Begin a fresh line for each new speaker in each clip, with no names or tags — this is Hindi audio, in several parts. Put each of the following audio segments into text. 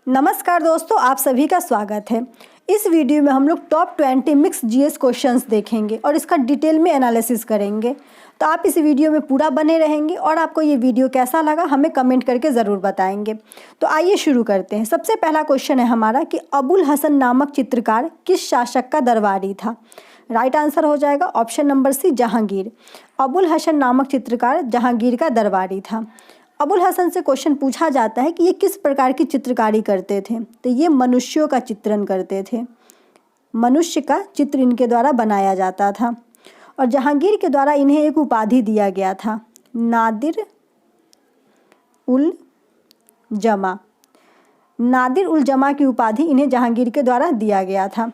नमस्कार दोस्तों, आप सभी का स्वागत है। इस वीडियो में हम लोग टॉप 20 मिक्स जीएस क्वेश्चंस देखेंगे और इसका डिटेल में एनालिसिस करेंगे। तो आप इस वीडियो में पूरा बने रहेंगे और आपको ये वीडियो कैसा लगा हमें कमेंट करके ज़रूर बताएंगे। तो आइए शुरू करते हैं। सबसे पहला क्वेश्चन है हमारा कि अबुल हसन नामक चित्रकार किस शासक का दरबारी था। राइट आंसर हो जाएगा option number C, Jahangir. Abul Hasan नामक चित्रकार जहांगीर का दरबारी था। अबुल हसन से क्वेश्चन पूछा जाता है कि ये किस प्रकार की चित्रकारी करते थे। तो ये मनुष्यों का चित्रण करते थे। मनुष्य का चित्र इनके द्वारा बनाया जाता था और जहांगीर के द्वारा इन्हें एक उपाधि दिया गया था, नादिर उल जमा। नादिर उल जमा की उपाधि इन्हें जहांगीर के द्वारा दिया गया था।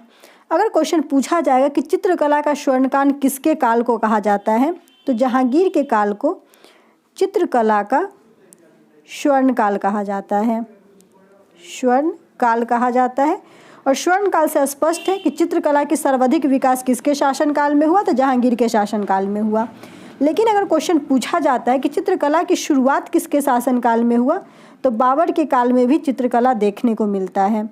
अगर क्वेश्चन पूछा जाएगा कि चित्रकला का स्वर्णकाल किसके काल को कहा जाता है, तो जहांगीर के काल को चित्रकला का स्वर्णकाल कहा जाता है। स्वर्णकाल कहा जाता है और स्वर्णकाल से स्पष्ट है कि चित्रकला की सर्वाधिक विकास किसके शासनकाल में हुआ, तो जहांगीर के शासनकाल में हुआ। लेकिन अगर क्वेश्चन पूछा जाता है कि चित्रकला की शुरुआत किसके शासनकाल में हुआ, तो बाबर के काल में भी चित्रकला देखने को मिलता है।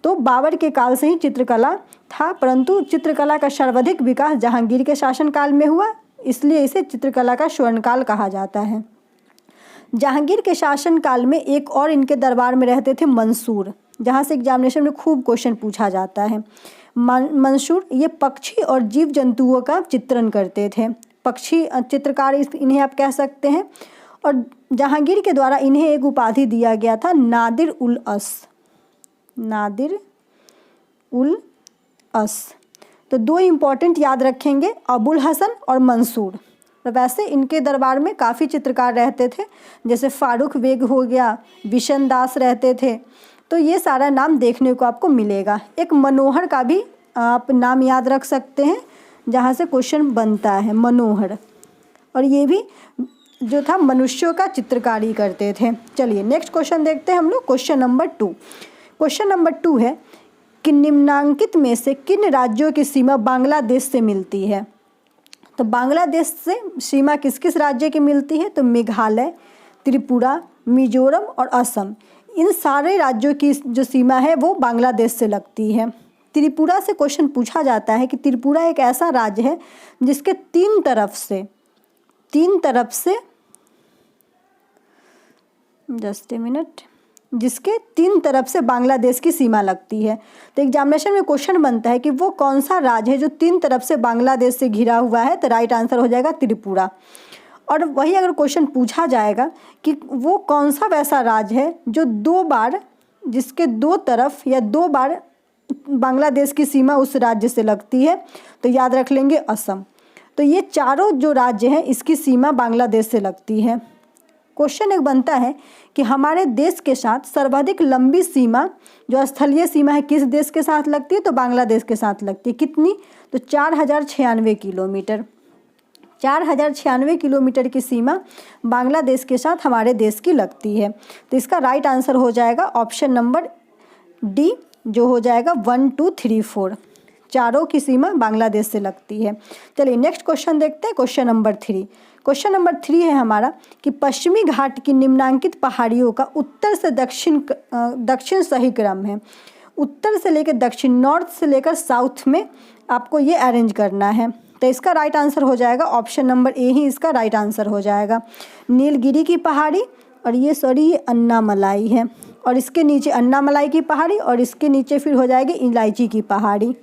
तो बाबर के काल से ही चित्रकला था, परंतु चित्रकला का सर्वाधिक विकास जहांगीर के शासनकाल में हुआ, इसलिए इसे चित्रकला का स्वर्णकाल कहा जाता है। जहांगीर के शासनकाल में एक और इनके दरबार में रहते थे मंसूर, जहाँ से एग्जामिनेशन में खूब क्वेश्चन पूछा जाता है। मंसूर ये पक्षी और जीव जंतुओं का चित्रण करते थे। पक्षी चित्रकार इन्हें आप कह सकते हैं। और जहांगीर के द्वारा इन्हें एक उपाधि दिया गया था, नादिर उल अस। नादिर उल अस। तो दो इम्पॉर्टेंट याद रखेंगे, अबुल हसन और मंसूर। वैसे इनके दरबार में काफ़ी चित्रकार रहते थे, जैसे फारूक बेग हो गया, बिशन दास रहते थे। तो ये सारा नाम देखने को आपको मिलेगा। एक मनोहर का भी आप नाम याद रख सकते हैं, जहाँ से क्वेश्चन बनता है, मनोहर। और ये भी जो था मनुष्यों का चित्रकारी करते थे। चलिए नेक्स्ट क्वेश्चन देखते हैं हम लोग, क्वेश्चन नंबर 2। क्वेश्चन नंबर 2 है कि निम्नांकित में से किन राज्यों की सीमा बांग्लादेश से मिलती है। तो बांग्लादेश से सीमा किस किस राज्य की मिलती है, तो मेघालय, त्रिपुरा, मिजोरम और असम। इन सारे राज्यों की जो सीमा है वो बांग्लादेश से लगती है। त्रिपुरा से क्वेश्चन पूछा जाता है कि त्रिपुरा एक ऐसा राज्य है जिसके तीन तरफ से जस्ट ए मिनट, जिसके तीन तरफ से बांग्लादेश की सीमा लगती है। तो एग्जामिनेशन में क्वेश्चन बनता है कि वो कौन सा राज्य है जो तीन तरफ से बांग्लादेश से घिरा हुआ है, तो राइट आंसर हो जाएगा त्रिपुरा। और वही अगर क्वेश्चन पूछा जाएगा कि वो कौन सा वैसा राज्य है जो दो बार, जिसके दो तरफ या दो बार बांग्लादेश की सीमा उस राज्य से लगती है, तो याद रख लेंगे असम। तो ये चारों जो राज्य हैं इसकी सीमा बांग्लादेश से लगती है। क्वेश्चन एक बनता है कि हमारे देश के साथ सर्वाधिक लंबी सीमा जो स्थलीय सीमा है किस देश के साथ लगती है, तो बांग्लादेश के साथ लगती है। कितनी, तो 4096 किलोमीटर। 4096 किलोमीटर की सीमा बांग्लादेश के साथ हमारे देश की लगती है। तो इसका राइट आंसर हो जाएगा ऑप्शन नंबर डी, जो हो जाएगा 1 2 3 4। चारों की सीमा बांग्लादेश से लगती है। चलिए नेक्स्ट क्वेश्चन देखते हैं, क्वेश्चन नंबर 3। क्वेश्चन नंबर 3 है हमारा कि पश्चिमी घाट की निम्नांकित पहाड़ियों का उत्तर से दक्षिण सही क्रम है। उत्तर से लेकर दक्षिण, नॉर्थ से लेकर साउथ में आपको ये अरेंज करना है। तो इसका राइट आंसर हो जाएगा ऑप्शन नंबर ए ही इसका राइट आंसर हो जाएगा। नीलगिरी की पहाड़ी और ये अन्नामलाई है, और इसके नीचे अन्नामलाई की पहाड़ी और इसके नीचे फिर हो जाएगी इलायची की पहाड़ी।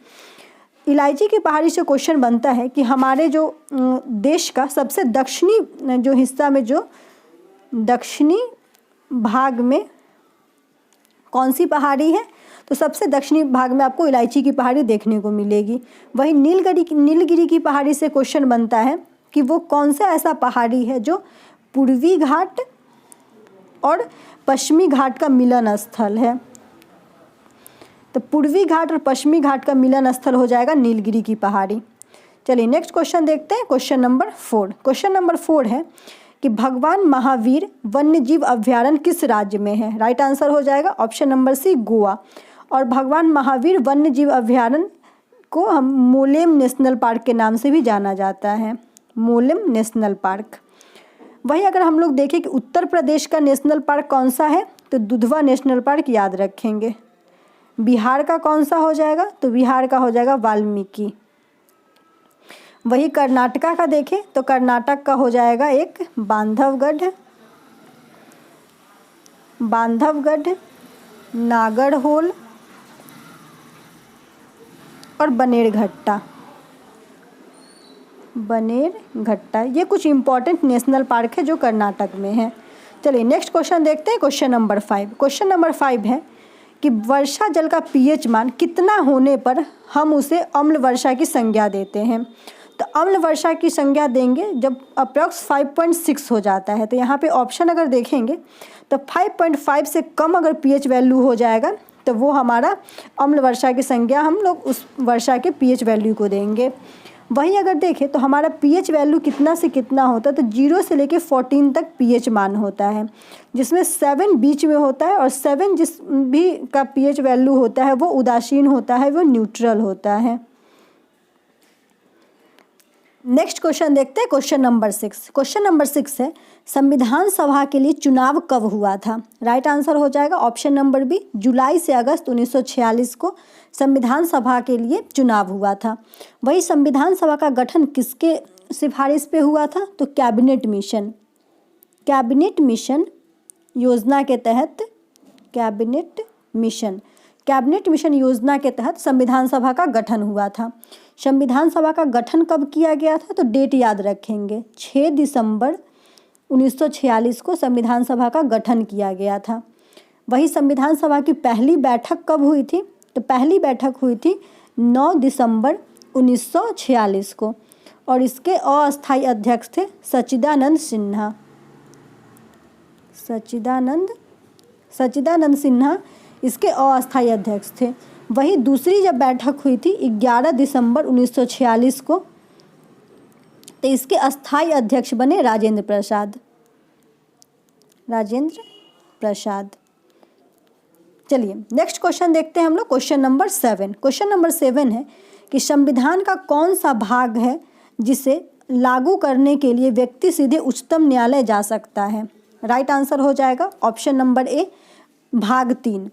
इलायची की पहाड़ी से क्वेश्चन बनता है कि हमारे जो देश का सबसे दक्षिणी जो हिस्सा में, जो दक्षिणी भाग में कौन सी पहाड़ी है, तो सबसे दक्षिणी भाग में आपको इलायची की पहाड़ी देखने को मिलेगी। वहीं नीलगिरी की पहाड़ी से क्वेश्चन बनता है कि वो कौन सा ऐसा पहाड़ी है जो पूर्वी घाट और पश्चिमी घाट का मिलन स्थल है। तो पूर्वी घाट और पश्चिमी घाट का मिलन स्थल हो जाएगा नीलगिरी की पहाड़ी। चलिए नेक्स्ट क्वेश्चन देखते हैं, क्वेश्चन नंबर 4। क्वेश्चन नंबर 4 है कि भगवान महावीर वन्यजीव अभ्यारण्य किस राज्य में है। राइट आंसर हो जाएगा ऑप्शन नंबर सी, गोवा। और भगवान महावीर वन्यजीव अभ्यारण्य को हम मोलेम नेशनल पार्क के नाम से भी जाना जाता है, मोलेम नेशनल पार्क। वहीं अगर हम लोग देखें कि उत्तर प्रदेश का नेशनल पार्क कौन सा है, तो दुधवा नेशनल पार्क याद रखेंगे। बिहार का कौन सा हो जाएगा, तो बिहार का हो जाएगा वाल्मीकि। वही कर्नाटका का देखें तो कर्नाटक का हो जाएगा एक बांधवगढ़, नागरहोल और बनेरघट्टा। ये कुछ इम्पॉर्टेंट नेशनल पार्क है जो कर्नाटक में है। चलिए नेक्स्ट क्वेश्चन देखते हैं, क्वेश्चन नंबर 5। क्वेश्चन नंबर 5 है कि वर्षा जल का पीएच मान कितना होने पर हम उसे अम्ल वर्षा की संज्ञा देते हैं। तो अम्ल वर्षा की संज्ञा देंगे जब अप्रॉक्स 5.6 हो जाता है। तो यहाँ पे ऑप्शन अगर देखेंगे तो 5.5 से कम अगर पीएच वैल्यू हो जाएगा तो वो हमारा अम्ल वर्षा की संज्ञा हम लोग उस वर्षा के पीएच वैल्यू को देंगे। वहीं अगर देखें तो हमारा पीएच वैल्यू कितना से कितना होता है, तो 0 से लेके 14 तक पीएच मान होता है, जिसमें 7 बीच में होता है और 7 जिस भी का पीएच वैल्यू होता है वो उदासीन होता है, वो न्यूट्रल होता है। नेक्स्ट क्वेश्चन देखते हैं, क्वेश्चन नंबर 6। क्वेश्चन नंबर 6 है संविधान सभा के लिए चुनाव कब हुआ था। राइट आंसर हो जाएगा ऑप्शन नंबर बी, जुलाई से अगस्त 1946 को संविधान सभा के लिए चुनाव हुआ था। वही संविधान सभा का गठन किसके सिफारिश पे हुआ था, तो कैबिनेट मिशन योजना के तहत, कैबिनेट मिशन योजना के तहत संविधान सभा का गठन हुआ था। संविधान सभा का गठन कब किया गया था, तो डेट याद रखेंगे, 6 दिसंबर 1946 को संविधान सभा का गठन किया गया था। वही संविधान सभा की पहली बैठक कब हुई थी, तो पहली बैठक हुई थी 9 दिसंबर 1946 को और इसके अस्थायी अध्यक्ष थे सच्चिदानंद सिन्हा इसके अस्थायी अध्यक्ष थे। वही दूसरी जब बैठक हुई थी 11 दिसंबर 1946 को, तो इसके अस्थायी अध्यक्ष बने राजेंद्र प्रसाद। चलिए नेक्स्ट क्वेश्चन देखते हैं हम लोग, क्वेश्चन नंबर 7। क्वेश्चन नंबर 7 है कि संविधान का कौन सा भाग है जिसे लागू करने के लिए व्यक्ति सीधे उच्चतम न्यायालय जा सकता है। राइट आंसर हो जाएगा ऑप्शन नंबर ए, भाग 3।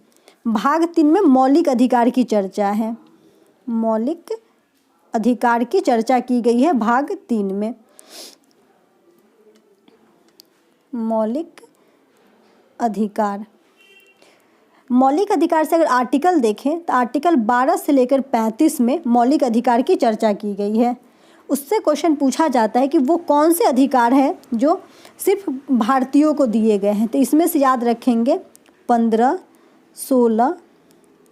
भाग 3 में मौलिक अधिकार की चर्चा है, मौलिक अधिकार की चर्चा की गई है भाग 3 में। मौलिक अधिकार से अगर आर्टिकल देखें तो आर्टिकल 12 से लेकर 35 में मौलिक अधिकार की चर्चा की गई है। उससे क्वेश्चन पूछा जाता है कि वो कौन से अधिकार हैं जो सिर्फ भारतीयों को दिए गए हैं। तो इसमें से याद रखेंगे 15, 16,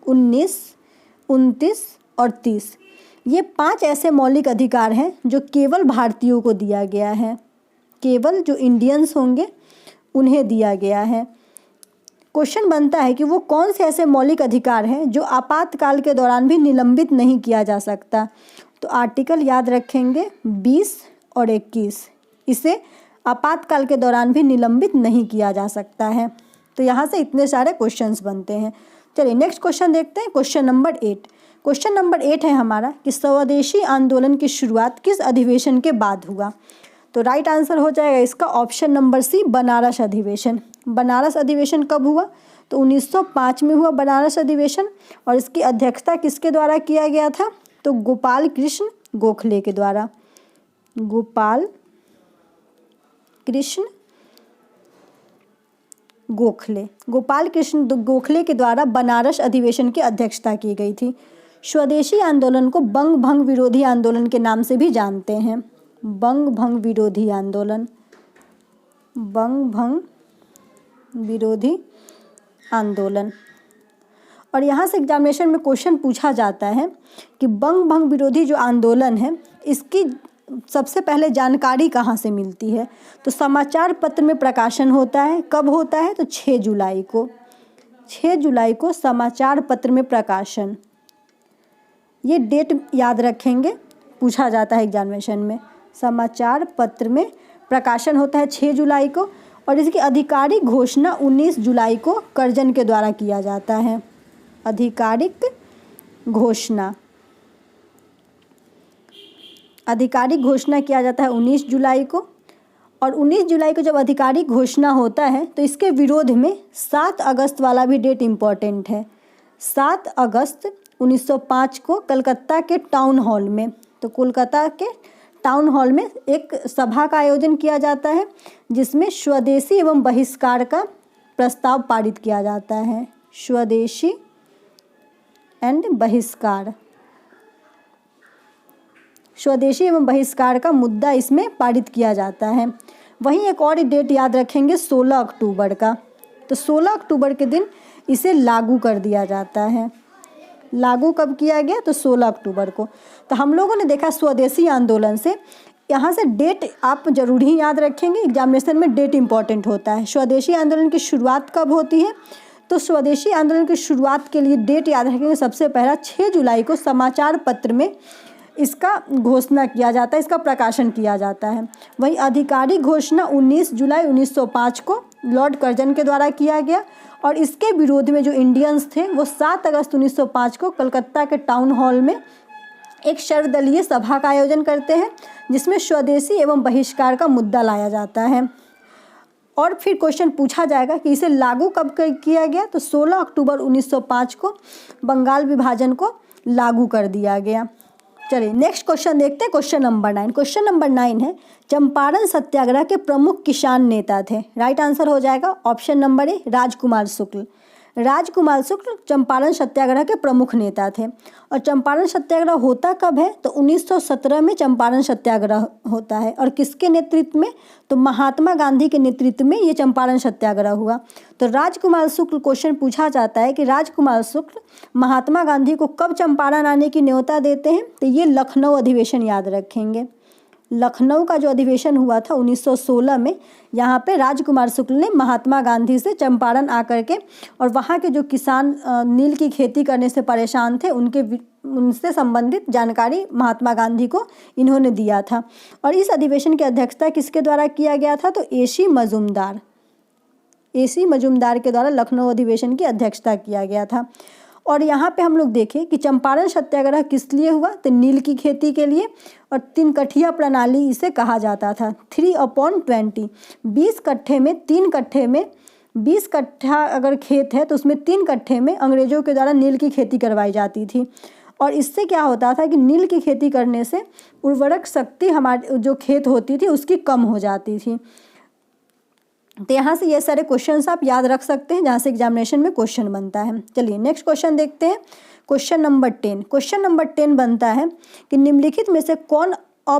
19, 29 और 30। ये 5 ऐसे मौलिक अधिकार हैं जो केवल भारतीयों को दिया गया है, केवल जो इंडियंस होंगे उन्हें दिया गया है। क्वेश्चन बनता है कि वो कौन से ऐसे मौलिक अधिकार हैं जो आपातकाल के दौरान भी निलंबित नहीं किया जा सकता। तो आर्टिकल याद रखेंगे 20 और 21, इसे आपातकाल के दौरान भी निलंबित नहीं किया जा सकता है। तो यहाँ से इतने सारे क्वेश्चंस बनते हैं। चलिए नेक्स्ट क्वेश्चन देखते हैं, क्वेश्चन नंबर 8। क्वेश्चन नंबर 8 है हमारा कि स्वदेशी आंदोलन की शुरुआत किस अधिवेशन के बाद हुआ। तो राइट आंसर हो जाएगा इसका ऑप्शन नंबर सी, बनारस अधिवेशन। बनारस अधिवेशन कब हुआ, तो 1905 में हुआ बनारस अधिवेशन और इसकी अध्यक्षता किसके द्वारा किया गया था, तो गोपाल कृष्ण गोखले के द्वारा। गोपाल कृष्ण गोखले के द्वारा बनारस अधिवेशन की अध्यक्षता की गई थी। स्वदेशी आंदोलन को बंग भंग विरोधी आंदोलन के नाम से भी जानते हैं, बंग भंग विरोधी आंदोलन। और यहाँ से एग्जामिनेशन में क्वेश्चन पूछा जाता है कि बंग भंग विरोधी जो आंदोलन है इसकी सबसे पहले जानकारी कहाँ से मिलती है। तो समाचार पत्र में प्रकाशन होता है, कब होता है, तो 6 जुलाई को समाचार पत्र में प्रकाशन। ये डेट याद रखेंगे, पूछा जाता है एग्जामिनेशन में। समाचार पत्र में प्रकाशन होता है 6 जुलाई को और इसकी आधिकारिक घोषणा 19 जुलाई को करजन के द्वारा किया जाता है। आधिकारिक घोषणा किया जाता है 19 जुलाई को और 19 जुलाई को जब आधिकारिक घोषणा होता है तो इसके विरोध में 7 अगस्त वाला भी डेट इम्पॉर्टेंट है। 7 अगस्त 1905 को कलकत्ता के टाउन हॉल में, तो कोलकाता के टाउन हॉल में एक सभा का आयोजन किया जाता है जिसमें स्वदेशी एवं बहिष्कार का प्रस्ताव पारित किया जाता है। स्वदेशी एंड बहिष्कार, स्वदेशी एवं बहिष्कार का मुद्दा इसमें पारित किया जाता है। वहीं एक और डेट याद रखेंगे 16 अक्टूबर का, तो 16 अक्टूबर के दिन इसे लागू कर दिया जाता है। लागू कब किया गया? तो 16 अक्टूबर को। तो हम लोगों ने देखा स्वदेशी आंदोलन से, यहाँ से डेट आप जरूर ही याद रखेंगे, एग्जामिनेशन में डेट इंपॉर्टेंट होता है। स्वदेशी आंदोलन की शुरुआत कब होती है? तो स्वदेशी आंदोलन की शुरुआत के लिए डेट याद रखेंगे, सबसे पहला 6 जुलाई को समाचार पत्र में इसका घोषणा किया जाता है, इसका प्रकाशन किया जाता है। वहीं आधिकारिक घोषणा 19 जुलाई 1905 को लॉर्ड कर्जन के द्वारा किया गया और इसके विरोध में जो इंडियंस थे वो 7 अगस्त 1905 को कलकत्ता के टाउन हॉल में एक सर्वदलीय सभा का आयोजन करते हैं जिसमें स्वदेशी एवं बहिष्कार का मुद्दा लाया जाता है। और फिर क्वेश्चन पूछा जाएगा कि इसे लागू कब किया गया? तो 16 अक्टूबर 1905 को बंगाल विभाजन को लागू कर दिया गया। चलिए नेक्स्ट क्वेश्चन देखते हैं, क्वेश्चन नंबर 9। क्वेश्चन नंबर 9 है, चंपारण सत्याग्रह के प्रमुख किसान नेता थे। राइट आंसर हो जाएगा ऑप्शन नंबर ए राजकुमार शुक्ल। राजकुमार शुक्ल चंपारण सत्याग्रह के प्रमुख नेता थे। और चंपारण सत्याग्रह होता कब है? तो 1917 में चंपारण सत्याग्रह होता है। और किसके नेतृत्व में? तो महात्मा गांधी के नेतृत्व में ये चंपारण सत्याग्रह हुआ। तो राजकुमार शुक्ल, क्वेश्चन पूछा जाता है कि राजकुमार शुक्ल महात्मा गांधी को कब चंपारण आने की न्योता देते हैं? तो ये लखनऊ अधिवेशन याद रखेंगे। लखनऊ का जो अधिवेशन हुआ था 1916 में, यहाँ पे राजकुमार शुक्ल ने महात्मा गांधी से चंपारण आकर के और वहाँ के जो किसान नील की खेती करने से परेशान थे उनसे संबंधित जानकारी महात्मा गांधी को इन्होंने दिया था। और इस अधिवेशन की अध्यक्षता किसके द्वारा किया गया था? तो AC मजूमदार के द्वारा लखनऊ अधिवेशन की अध्यक्षता किया गया था। और यहाँ पे हम लोग देखें कि चंपारण सत्याग्रह किस लिए हुआ? तो नील की खेती के लिए। और 3 कठिया प्रणाली इसे कहा जाता था। 3/20, 20 कट्ठे में 3 कट्ठे में 20 कट्ठा अगर खेत है तो उसमें 3 कट्ठे में अंग्रेजों के द्वारा नील की खेती करवाई जाती थी। और इससे क्या होता था कि नील की खेती करने से उर्वरक शक्ति हमारे जो खेत होती थी उसकी कम हो जाती थी। तो यहाँ से ये सारे क्वेश्चंस आप याद रख सकते हैं जहाँ से एग्जामिनेशन में क्वेश्चन बनता है। चलिए नेक्स्ट क्वेश्चन देखते हैं, क्वेश्चन नंबर 10। क्वेश्चन नंबर 10 बनता है कि निम्नलिखित में से कौन सा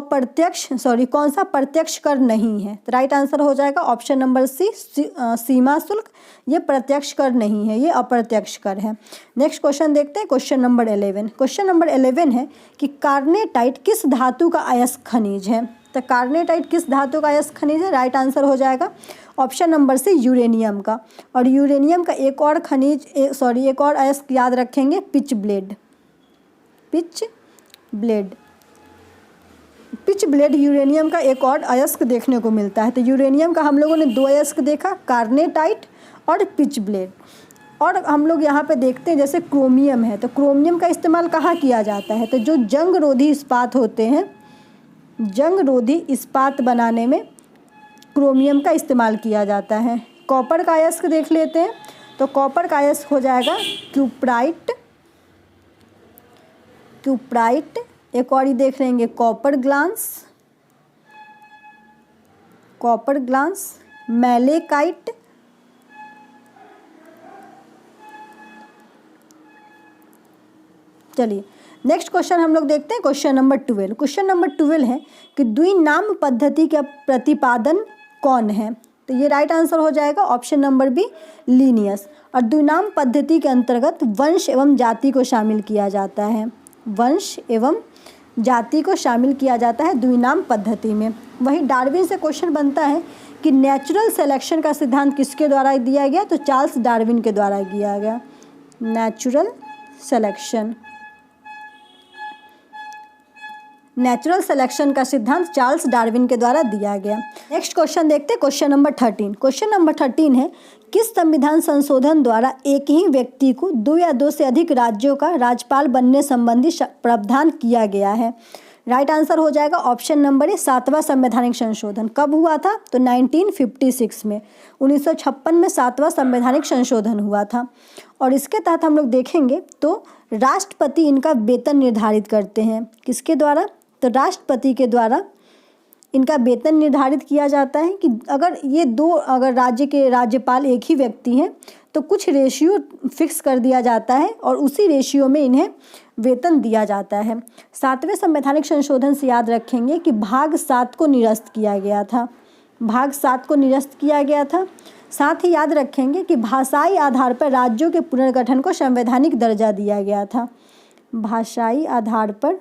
प्रत्यक्ष कर नहीं है? तो राइट आंसर हो जाएगा ऑप्शन नंबर सी, सीमा शुल्क। ये प्रत्यक्ष कर नहीं है, ये अप्रत्यक्ष कर है। नेक्स्ट क्वेश्चन देखते हैं, क्वेश्चन नंबर 11। क्वेश्चन नंबर 11 है कि कार्नेटाइट किस धातु का अयस्क खनिज है? तो कार्नेटाइट किस धातु का अयस्क खनिज है? राइट आंसर हो जाएगा ऑप्शन नंबर सी, यूरेनियम का। और यूरेनियम का एक और अयस्क याद रखेंगे, पिच ब्लेड यूरेनियम का एक और अयस्क देखने को मिलता है। तो यूरेनियम का हम लोगों ने 2 अयस्क देखा, कार्नेटाइट और पिच ब्लेड। और हम लोग यहाँ पे देखते हैं जैसे क्रोमियम है, तो क्रोमियम का इस्तेमाल कहाँ किया जाता है? तो जो जंग रोधी इस्पात होते हैं, जंग रोधी इस्पात बनाने में क्रोमियम का इस्तेमाल किया जाता है। कॉपर का अयस्क देख लेते हैं, तो कॉपर का अयस्क हो जाएगा क्यूप्राइट। एक और ही देख लेंगे, कॉपर ग्लांस, मैलेकाइट, चलिए नेक्स्ट क्वेश्चन हम लोग देखते हैं, क्वेश्चन नंबर 12। क्वेश्चन नंबर 12 है कि द्विनाम पद्धति का प्रतिपादन कौन है? तो ये राइट आंसर हो जाएगा ऑप्शन नंबर बी, लीनियस। और द्विनाम पद्धति के अंतर्गत वंश एवं जाति को शामिल किया जाता है। वंश एवं जाति को शामिल किया जाता है द्विनाम पद्धति में। वहीं डार्विन से क्वेश्चन बनता है कि नेचुरल सिलेक्शन का सिद्धांत किसके द्वारा दिया गया? तो चार्ल्स डार्विन के द्वारा दिया गया। नेचुरल सिलेक्शन का सिद्धांत चार्ल्स डार्विन के द्वारा दिया गया। नेक्स्ट क्वेश्चन देखते हैं, क्वेश्चन नंबर 13। क्वेश्चन नंबर 13 है, किस संविधान संशोधन द्वारा एक ही व्यक्ति को 2 या 2 से अधिक राज्यों का राज्यपाल बनने संबंधी प्रावधान किया गया है? राइट आंसर हो जाएगा ऑप्शन नंबर ए 7वां संवैधानिक संशोधन। कब हुआ था? तो 1956 में, 1956 में 7वां संवैधानिक संशोधन हुआ था। और इसके तहत हम लोग देखेंगे तो राष्ट्रपति इनका वेतन निर्धारित करते हैं। किसके द्वारा? तो राष्ट्रपति के द्वारा इनका वेतन निर्धारित किया जाता है कि अगर ये अगर राज्य के राज्यपाल एक ही व्यक्ति हैं तो कुछ रेशियो फिक्स कर दिया जाता है और उसी रेशियो में इन्हें वेतन दिया जाता है। 7वें संवैधानिक संशोधन से याद रखेंगे कि भाग 7 को निरस्त किया गया था। भाग 7 को निरस्त किया गया था। साथ ही याद रखेंगे कि भाषाई आधार पर राज्यों के पुनर्गठन को संवैधानिक दर्जा दिया गया था। भाषाई आधार पर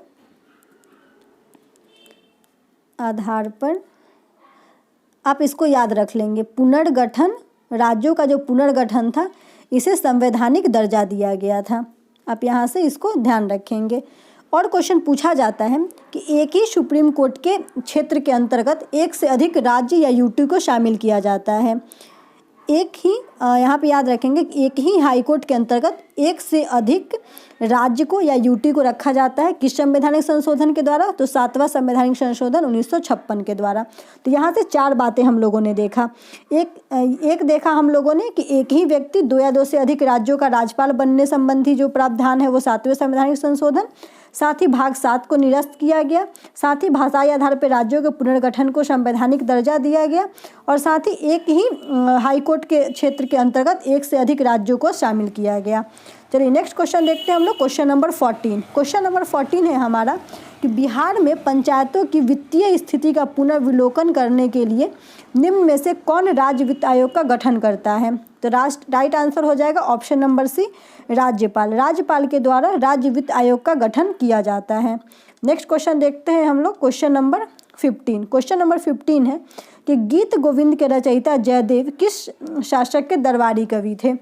आप इसको याद रख लेंगे, पुनर्गठन, राज्यों का जो पुनर्गठन था इसे संवैधानिक दर्जा दिया गया था। आप यहाँ से इसको ध्यान रखेंगे। और क्वेश्चन पूछा जाता है कि एक ही सुप्रीम कोर्ट के क्षेत्र के अंतर्गत एक से अधिक राज्य या यूटी को शामिल किया जाता है। एक ही यहाँ पे याद रखेंगे कि एक ही हाई कोर्ट के अंतर्गत एक से अधिक राज्य को या यूटी को रखा जाता है। किस संवैधानिक संशोधन के द्वारा? तो 7वां संवैधानिक संशोधन 1956 के द्वारा। तो यहाँ से 4 बातें हम लोगों ने देखा। एक देखा हम लोगों ने कि एक ही व्यक्ति 2 या 2 से अधिक राज्यों का राज्यपाल बनने संबंधी जो प्रावधान है वो 7वें संवैधानिक संशोधन। साथ ही भाग 7 को निरस्त किया गया। साथ ही भाषाई आधार पर राज्यों के पुनर्गठन को संवैधानिक दर्जा दिया गया। और साथ ही एक ही हाई कोर्ट के क्षेत्र के अंतर्गत एक से अधिक राज्यों को शामिल किया गया। चलिए नेक्स्ट क्वेश्चन देखते हैं हम लोग। Question number 14। क्वेश्चन नंबर 14 है हमारा कि बिहार में पंचायतों की वित्तीय स्थिति का पुनर्विलोकन करने के लिए निम्न में से कौन राज्य वित्त आयोग का गठन करता है? तो राइट आंसर हो जाएगा ऑप्शन नंबर सी, राज्यपाल। राज्यपाल के द्वारा राज्य वित्त आयोग का गठन किया जाता है। नेक्स्ट क्वेश्चन देखते हैं हम लोग। Question number 15। क्वेश्चन नंबर 15 है कि गीत गोविंद के रचयिता जयदेव किस शासक के दरबारी कवि थे?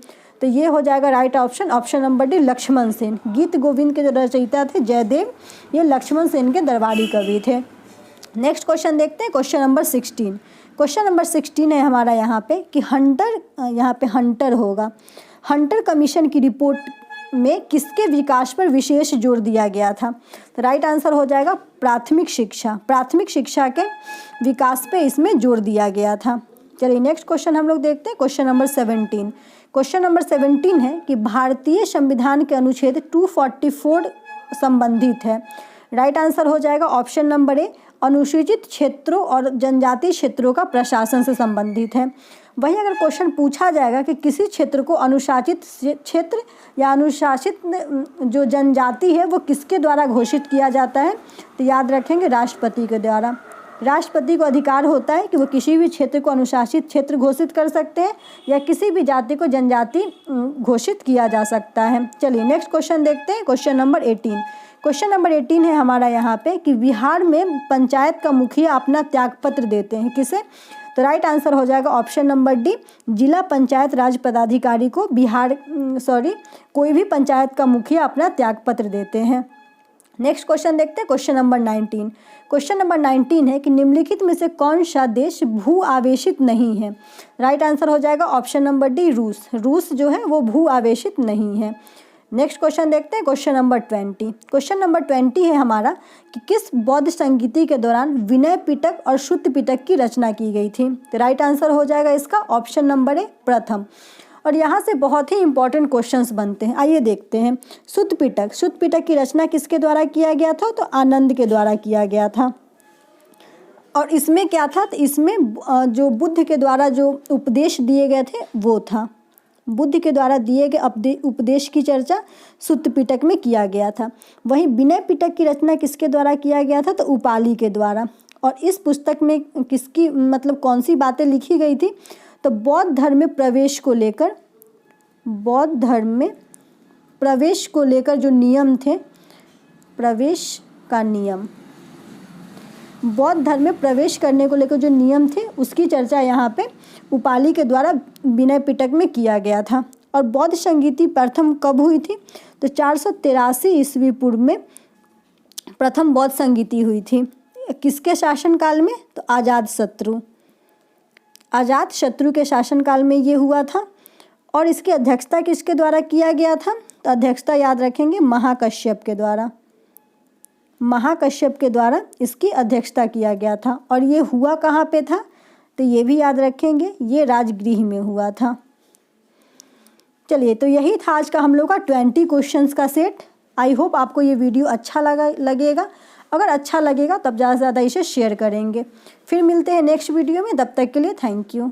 तो ये हो जाएगा right option number D, Lakshman Sen. Geet Govind के जो रचयिता थे जयदेव, ये लक्ष्मण सेन के दरबारी कवि थे। नेक्स्ट क्वेश्चन देखते हैं। Question number 16। क्वेश्चन नंबर 16 है हमारा यहाँ पे कि हंटर होगा। हंटर कमीशन की रिपोर्ट में किसके विकास पर विशेष जोर दिया गया था? तो राइट आंसर हो जाएगा प्राथमिक शिक्षा। प्राथमिक शिक्षा के विकास पे इसमें जोर दिया गया था। चलिए नेक्स्ट क्वेश्चन हम लोग देखते हैं। Question number 17। क्वेश्चन नंबर 17 है कि भारतीय संविधान के अनुच्छेद 244 संबंधित है। राइट आंसर हो जाएगा ऑप्शन नंबर ए, अनुसूचित क्षेत्रों और जनजातीय क्षेत्रों का प्रशासन से संबंधित है। वहीं अगर क्वेश्चन पूछा जाएगा कि किसी क्षेत्र को अनुशासित क्षेत्र या अनुशासित जो जनजाति है वो किसके द्वारा घोषित किया जाता है? तो याद रखेंगे राष्ट्रपति के द्वारा। राष्ट्रपति को अधिकार होता है कि वो किसी भी क्षेत्र को अनुशासित क्षेत्र घोषित कर सकते हैं या किसी भी जाति को जनजाति घोषित किया जा सकता है। चलिए नेक्स्ट क्वेश्चन देखते हैं। Question number 18। क्वेश्चन नंबर 18 है हमारा यहाँ पे कि बिहार में पंचायत का मुखिया अपना त्यागपत्र देते हैं किसे? तो राइट आंसर हो जाएगा ऑप्शन नंबर डी, जिला पंचायत राज पदाधिकारी को कोई भी पंचायत का मुखिया अपना त्यागपत्र देते हैं। नेक्स्ट क्वेश्चन देखते हैं। Question number 19। क्वेश्चन नंबर 19 है कि निम्नलिखित में से कौन सा देश भू आवेशित नहीं है? राइट आंसर हो जाएगा ऑप्शन नंबर डी, रूस। रूस जो है वो भू आवेशित नहीं है। नेक्स्ट क्वेश्चन देखते हैं। Question number 20। क्वेश्चन नंबर 20 है हमारा कि किस बौद्ध संगीति के दौरान विनय पिटक और शुद्ध पिटक की रचना की गई थी? तो राइट आंसर हो जाएगा इसका ऑप्शन नंबर ए, प्रथम। और यहाँ से बहुत ही इंपॉर्टेंट क्वेश्चंस बनते हैं, आइए देखते हैं। शुद्ध पिटक की रचना किसके द्वारा किया गया था? तो आनंद के द्वारा किया गया था। और इसमें क्या था? तो इसमें जो बुद्ध के द्वारा जो उपदेश दिए गए थे वो था। बुद्ध के द्वारा दिए गए उपदेश की चर्चा शुद्ध पिटक में किया गया था। वहीं विनय पिटक की रचना किसके द्वारा किया गया था? तो उपाली के द्वारा। और इस पुस्तक में किसकी कौन सी बातें लिखी गई थी? तो बौद्ध धर्म में प्रवेश को लेकर जो नियम थे, प्रवेश का नियम, बौद्ध धर्म में प्रवेश करने को लेकर जो नियम थे उसकी चर्चा यहाँ पे उपाली के द्वारा विनय पिटक में किया गया था। और बौद्ध संगीति प्रथम कब हुई थी? तो 483 ईस्वी पूर्व में प्रथम बौद्ध संगीति हुई थी। किसके शासनकाल में? तो अजात शत्रु के शासनकाल में ये हुआ था। और इसकी अध्यक्षता किसके द्वारा किया गया था? तो अध्यक्षता याद रखेंगे महाकश्यप के द्वारा। महाकश्यप के द्वारा इसकी अध्यक्षता किया गया था। और ये हुआ कहाँ पे था, तो ये भी याद रखेंगे, ये राजगृह में हुआ था। चलिए, तो यही था आज का हम लोग का 20 क्वेश्चंस का सेट। आई होप आपको ये वीडियो अच्छा लगेगा। अगर अच्छा लगेगा तब ज़्यादा से ज़्यादा इसे शेयर करेंगे। फिर मिलते हैं नेक्स्ट वीडियो में, तब तक के लिए थैंक यू।